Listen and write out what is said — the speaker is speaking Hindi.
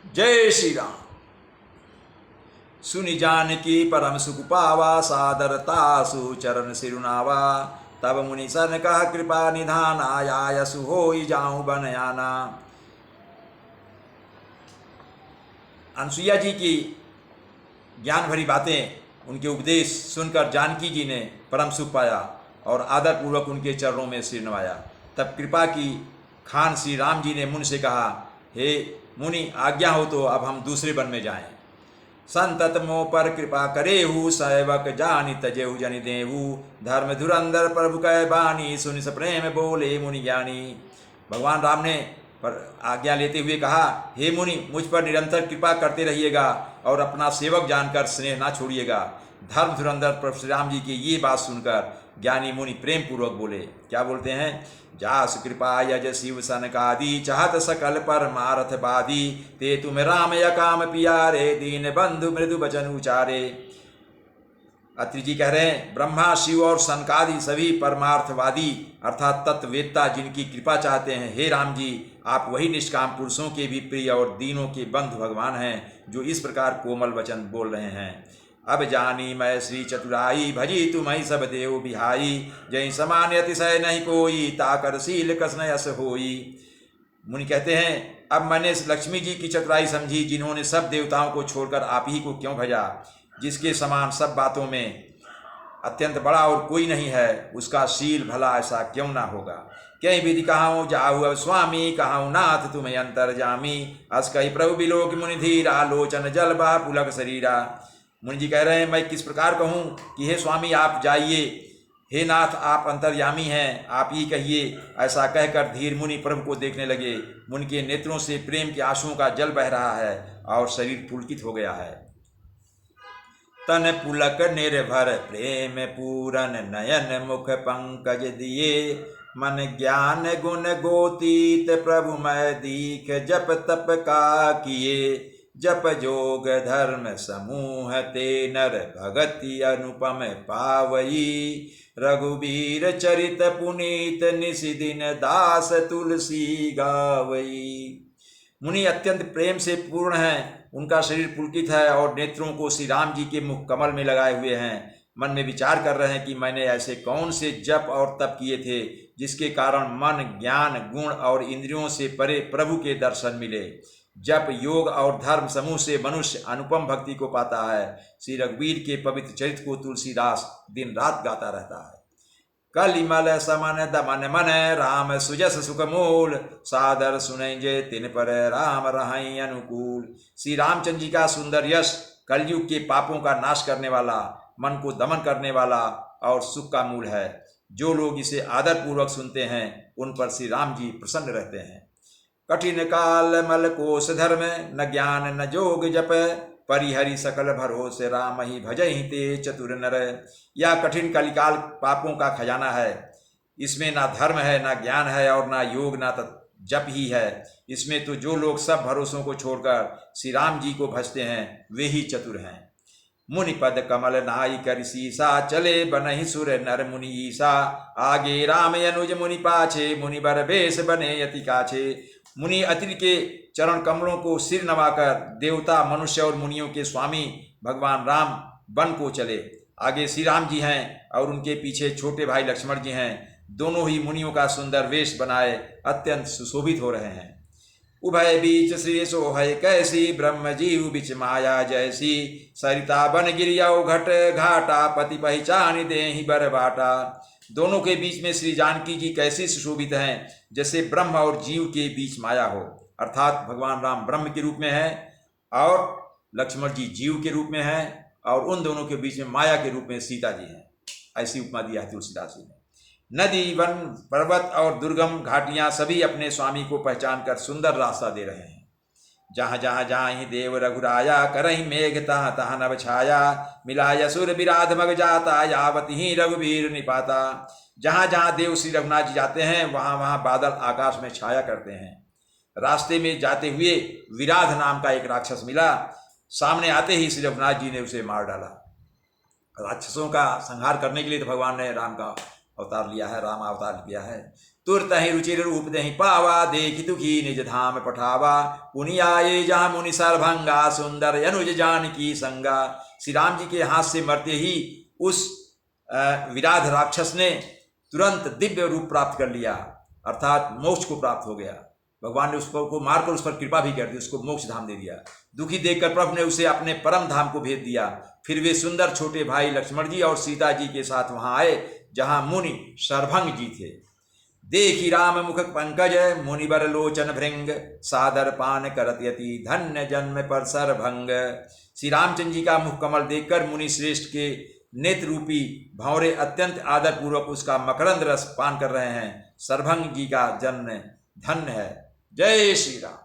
जय श्री राम। सुनि जानकी परम सुख पावा, सादरता सुचरण सिरुनावा। तब मुनि सन कह कृपा निधान, आया यसु होई जाऊं बनयाना। अनसुईया जी की ज्ञान भरी बातें, उनके उपदेश सुनकर जानकी जी ने परम सुख पाया और आदरपूर्वक उनके चरणों में सिर नवाया। तब कृपा की खान श्री राम जी ने मुनि से कहा, हे मुनि, आज्ञा हो तो अब हम दूसरे वन में जाएं। संतत मोह पर कृपा करेहु, सेवक जानि तजेहु जनि देहु। धर्म धुरंधर प्रभु कह बानी, सुनि सप्रेम बोले मुनि ज्ञानी। भगवान राम ने पर आज्ञा लेते हुए कहा, हे मुनि, मुझ पर निरंतर कृपा करते रहिएगा और अपना सेवक जानकर स्नेह ना छोड़िएगा। धर्म धुरंधर प्रभु श्री राम जी की ये बात सुनकर ज्ञानी मुनि प्रेम पूर्वक बोले। क्या बोलते हैं? जास कृपा यज शिव सनकादि, चाहत सकल परमारथ बादी। ते तुम राम यकाम पियारे, दीन बंधु मृदु बचन उचारे। अत्रि जी कह रहे हैं, ब्रह्मा शिव और सनकादि सभी परमार्थवादी अर्थात तत्ववेत्ता जिनकी कृपा चाहते हैं, हे राम जी, आप वही निष्काम पुरुषों के भी प्रिय और दीनों के बंधु भगवान हैं जो इस प्रकार कोमल वचन बोल रहे हैं। अब जानी मैं श्री चतुराई, भजी तुम्हें सब देव बिहाई। जय समान अतिशय नहीं कोई, ताकर शील कृष्ण यस होई। मुनि कहते हैं, अब मैंने लक्ष्मी जी की चतुराई समझी, जिन्होंने सब देवताओं को छोड़कर आप ही को क्यों भजा। जिसके समान सब बातों में अत्यंत बड़ा और कोई नहीं है, उसका शील भला ऐसा क्यों ना होगा। कहीं विधि कहाऊँ जाऊ अब स्वामी, कहाऊँ नाथ तुम्हें अंतर जामी। अस कही प्रभु बिलोक मुनि धीरा, लोचन जलबा पुलक शरीरा। मुनि जी कह रहे हैं, मैं किस प्रकार कहूँ कि हे स्वामी आप जाइए, हे नाथ आप अंतर्यामी हैं, आप ही कहिए। ऐसा कहकर धीर मुनि प्रभु को देखने लगे। मुनि के नेत्रों से प्रेम के आंसुओं का जल बह रहा है और शरीर पुलकित हो गया है। तन पुलक निर्भर प्रेम पूरन, नयन मुख पंकज दिए। मन ज्ञान गुण गोतीत प्रभु मैं दीख, जप तप का किए। जप जोग धर्म समूह ते, नर भगति अनुपम पावई। रघुबीर चरित पुनीत, निशिदिन दास तुलसी गावई। मुनि अत्यंत प्रेम से पूर्ण हैं, उनका शरीर पुलकित है और नेत्रों को श्री राम जी के मुख कमल में लगाए हुए हैं। मन में विचार कर रहे हैं कि मैंने ऐसे कौन से जप और तप किए थे जिसके कारण मन ज्ञान गुण और इंद्रियों से परे प्रभु के दर्शन मिले। जप योग और धर्म समूह से मनुष्य अनुपम भक्ति को पाता है। श्री रघुवीर के पवित्र चरित्र को तुलसीदास दिन रात गाता रहता है। कलिमल समन दमन मन, राम सुजस सुख मूल। सादर सुनेंगे तिन पर, राम रहाई अनुकूल। श्री रामचंद्र जी का सुंदर यश कलयुग के पापों का नाश करने वाला, मन को दमन करने वाला और सुख का मूल है। जो लोग इसे आदर पूर्वक सुनते हैं उन पर श्री राम जी प्रसन्न रहते हैं। कठिन काल मल कोश धर्म, न ज्ञान न जोग जप। परिहरि सकल भरोसे, राम ही भजहि ते चतुर नर। यह कठिन कलिकाल पापों का खजाना है। इसमें ना धर्म है, ना ज्ञान है और ना योग, ना जप ही है। इसमें तो जो लोग सब भरोसों को छोड़कर श्री राम जी को भजते हैं वे ही चतुर हैं। मुनि पद कमल नाई कर सीसा, चले बनहि सुर नर मुनि ईसा। आगे राम अनुज मुनि पाछे, मुनि बर बेस बने यति काछे। मुनि अत्रि के चरण कमलों को सिर नवाकर देवता मनुष्य और मुनियों के स्वामी भगवान राम वन को चले। आगे श्री राम जी हैं और उनके पीछे छोटे भाई लक्ष्मण जी हैं। दोनों ही मुनियों का सुंदर वेश बनाए अत्यंत सुशोभित हो रहे हैं। उभय बीच श्री सोहय कैसी, ब्रह्म जीव बिच माया जैसी। सरिता बन गिरियाओ घट घाटा, पति पहचान देहि बर बाटा। दोनों के बीच में श्री जानकी जी कैसे सुशोभित हैं, जैसे ब्रह्म और जीव के बीच माया हो। अर्थात भगवान राम ब्रह्म के रूप में है और लक्ष्मण जी जीव के रूप में हैं और उन दोनों के बीच में माया के रूप में सीता जी हैं। ऐसी उपमा दिया है तुलसीदास जी ने। नदी वन पर्वत और दुर्गम घाटियां सभी अपने स्वामी को पहचान कर सुंदर रास्ता दे रहे हैं। जहाँ जहाँ जहाँ ही देव रघुराया, करही मेघ तहाँ तहाँ नभ छाया। मिलाय सुर विराध मग जाता, यावत ही रघुवीर निपाता। जहाँ जहाँ देव श्री रघुनाथ जी जाते हैं वहाँ वहाँ बादल आकाश में छाया करते हैं। रास्ते में जाते हुए विराध नाम का एक राक्षस मिला। सामने आते ही श्री रघुनाथ जी ने उसे मार डाला। राक्षसों का संहार करने के लिए तो भगवान ने राम का अवतार लिया है, राम अवतार किया है। तुरत ही रुचिर रूप दही पावा, देखि दुखी निज धाम पठावा, पुनि आए जहाँ मुनि सरभंगा, सुंदर अनुज जानकी संगा। श्री राम जी के हाथ से मरते ही उस विराध राक्षस ने तुरंत दिव्य रूप प्राप्त कर लिया, अर्थात मोक्ष को प्राप्त हो गया। भगवान ने उसको मारकर उस पर कृपा भी कर दी, उसको मोक्ष धाम दे दिया। दुखी देखकर प्रभु ने उसे अपने परम धाम को भेज दिया। फिर वे सुंदर छोटे भाई लक्ष्मण जी और सीता जी के साथ वहां आए जहां मुनि शरभंग जी थे। देखी राम मुख पंकज, मुनिवर लोचन भृंग, सादर पान करत यति, धन्य जन्म पर सरभंग। श्री रामचंद्र जी का मुख कमल देखकर मुनि श्रेष्ठ के नेत्र रूपी भंवरे अत्यंत आदर पूर्वक उसका मकरंद रस पान कर रहे हैं। सरभंग जी का जन्म धन्य है। जय श्री राम।